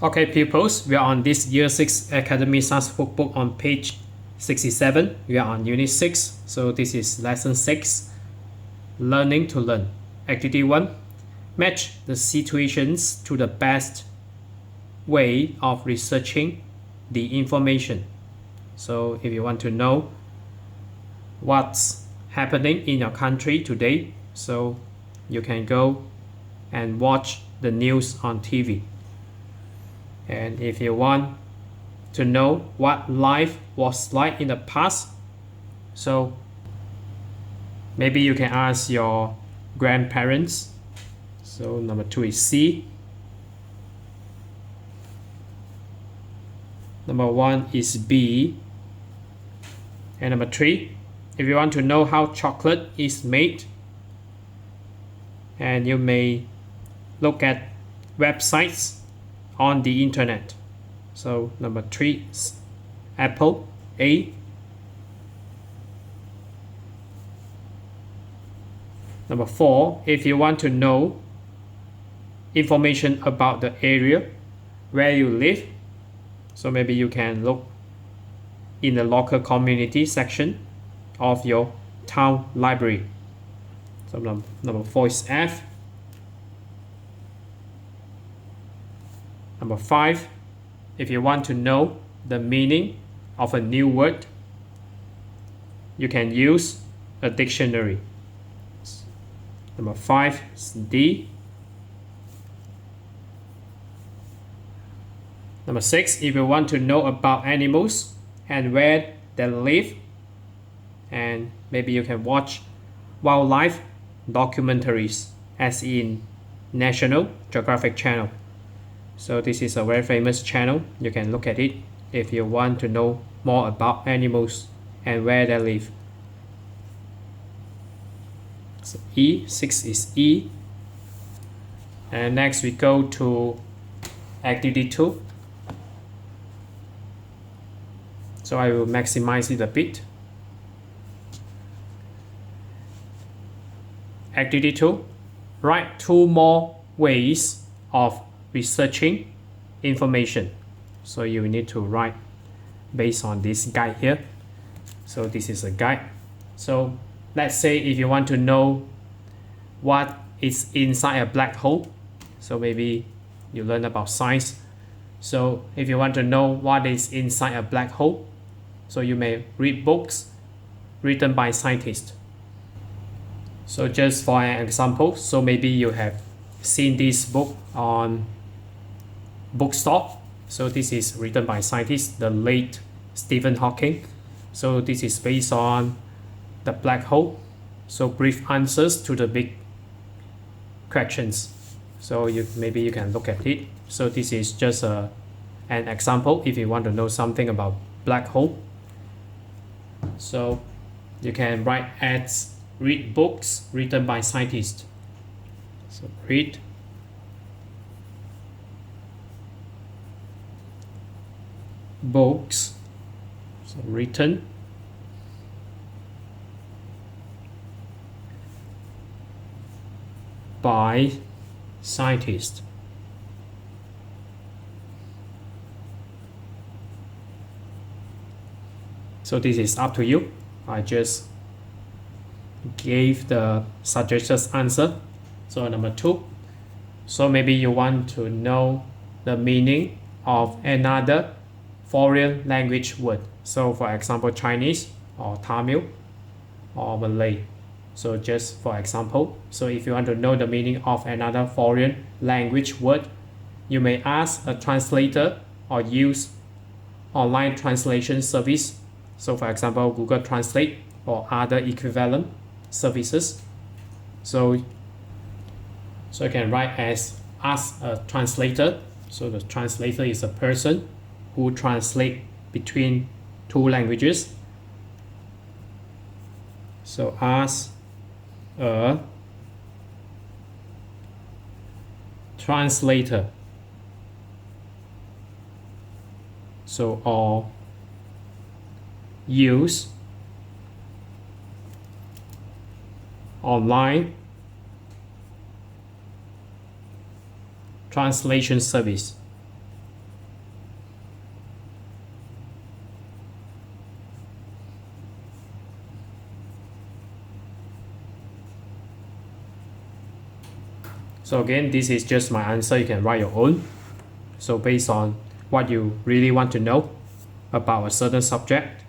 Okay, pupils, we are on this Year 6 Academy Stars Workbook on page 67. We are on Unit 6. So this is Lesson 6, Learning to Learn. Activity 1, match the situations to the best way of researching the information. So if you want to know what's happening in your country today, so you can go and watch the news on TV. And if you want to know what life was like in the past, so maybe you can ask your grandparents. So number 2 is C. Number 1 is B. And number 3, if you want to know how chocolate is made, and you may look at websites on the internet. So number 3 is Apple, A. Number 4, if you want to know information about the area where you live, so maybe you can look in the local community section of your town library. So number 4 is F. Number 5, if you want to know the meaning of a new word, you can use a dictionary. Number 5 is D. Number 6, if you want to know about animals and where they live, and maybe you can watch wildlife documentaries as in National Geographic channel. So this is a very famous channel. You can look at it if you want to know more about animals and where they live. So E, 6 is E. And next we go to activity 2. So I will maximize it a bit. Activity 2, write 2 more ways of researching information. So you need to write based on this guide here. So this is a guide. So let's say if you want to know what is inside a black hole, so maybe you learn about science. So if you want to know what is inside a black hole, so you may read books written by scientists. So just for an example, so maybe you have seen this book on bookstore. So this is written by scientists, the late Stephen Hawking. So this is based on the black hole. So brief answers to the big questions. So maybe you can look at it. So this is just an example if you want to know something about black hole. So you can write as read books written by scientists. So read books, so written by scientists. So this is up to you. I just gave the suggested answer. So number 2, so maybe you want to know the meaning of another foreign language word. So for example, Chinese or Tamil or Malay. So just for example, so if you want to know the meaning of another foreign language word, you may ask a translator or use online translation service. So for example, Google Translate or other equivalent services. So you can write as ask a translator. So the translator is a person who translate between 2 languages. So ask a translator. So or use online translation service. So again, this is just my answer. You can write your own. So based on what you really want to know about a certain subject.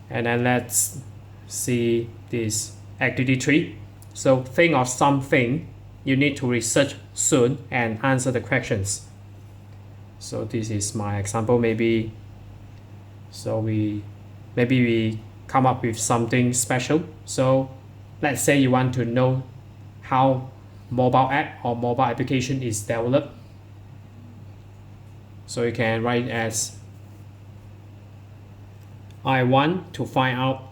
And then let's see this activity 3. So think of something you need to research soon and answer the questions. So this is my example. Maybe we come up with something special. So let's say you want to know how mobile app or mobile application is developed. So you can write as I want to find out.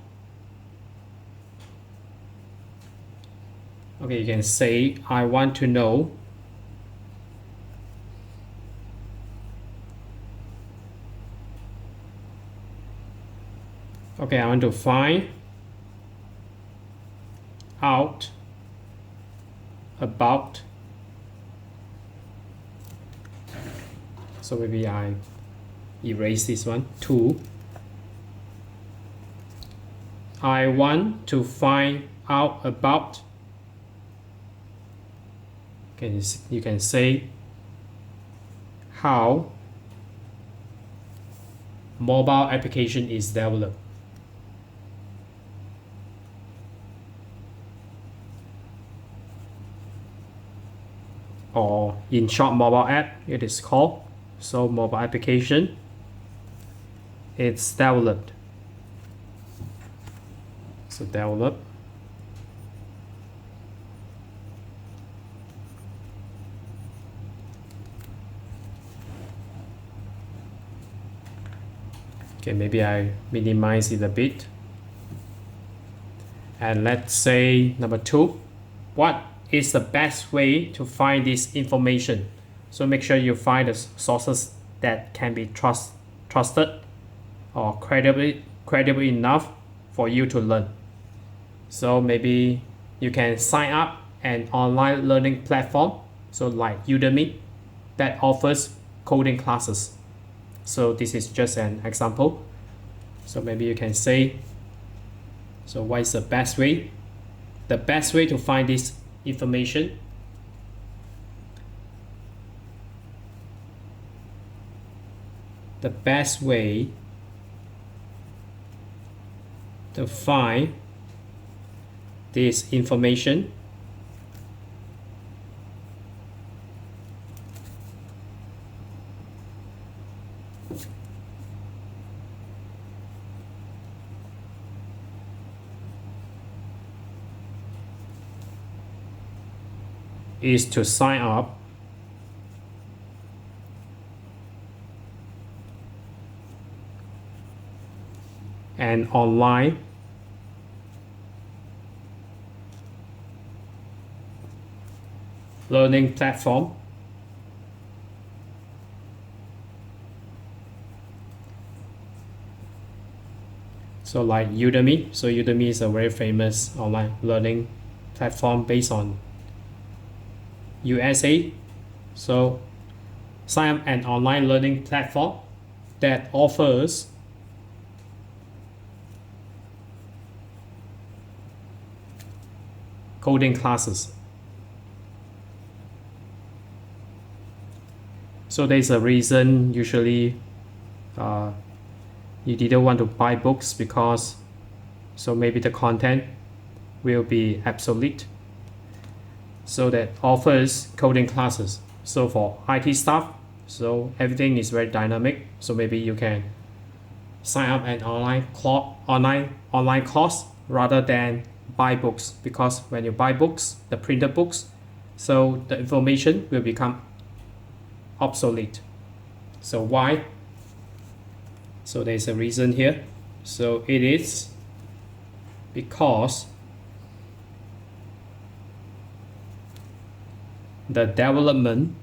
Okay, you can say I want to know I want to find out about. So maybe I erase this one. 2. I want to find out about. Okay, you can say how mobile application is developed. Or in short, mobile app it is called. So mobile application, it's developed. So develop. Okay, maybe I minimize it a bit. And let's say number 2, what is the best way to find this information? So make sure you find the sources that can be trusted or credible enough for you to learn. So maybe you can sign up an online learning platform, so like Udemy, that offers coding classes. So this is just an example. So maybe you can say, so what is the best way? The best way to find this information. The best way to find this information is to sign up an online learning platform so like Udemy. So Udemy is a very famous online learning platform based on USA. So sign up an online learning platform that offers coding classes. So there's a reason usually you didn't want to buy books, because so maybe the content will be obsolete. So that offers coding classes. So for IT staff, so everything is very dynamic. So maybe you can sign up an online course rather than buy books, because when you buy books, the printed books, so the information will become obsolete. So why? So there's a reason here. So it is because the development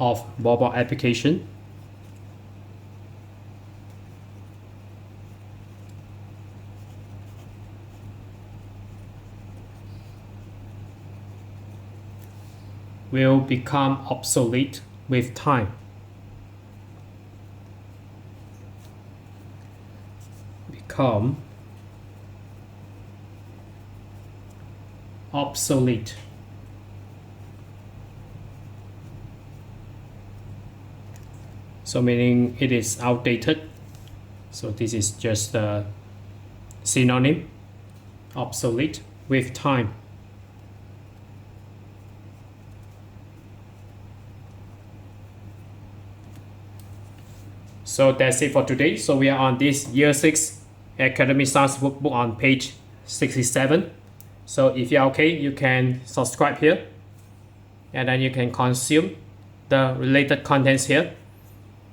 of mobile application will become obsolete with time. become obsolete. So meaning it is outdated. So this is just a synonym, obsolete, with time. So that's it for today. So we are on this Year 6 Academy Stars Workbook on page 67. So if you're okay, you can subscribe here, and then you can consume the related contents here.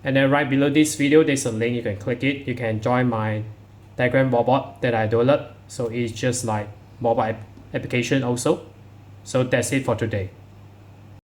And then right below this video, there's a link, you can click it. You can join my Telegram bot that I developed. So it's just like mobile application also. So that's it for today.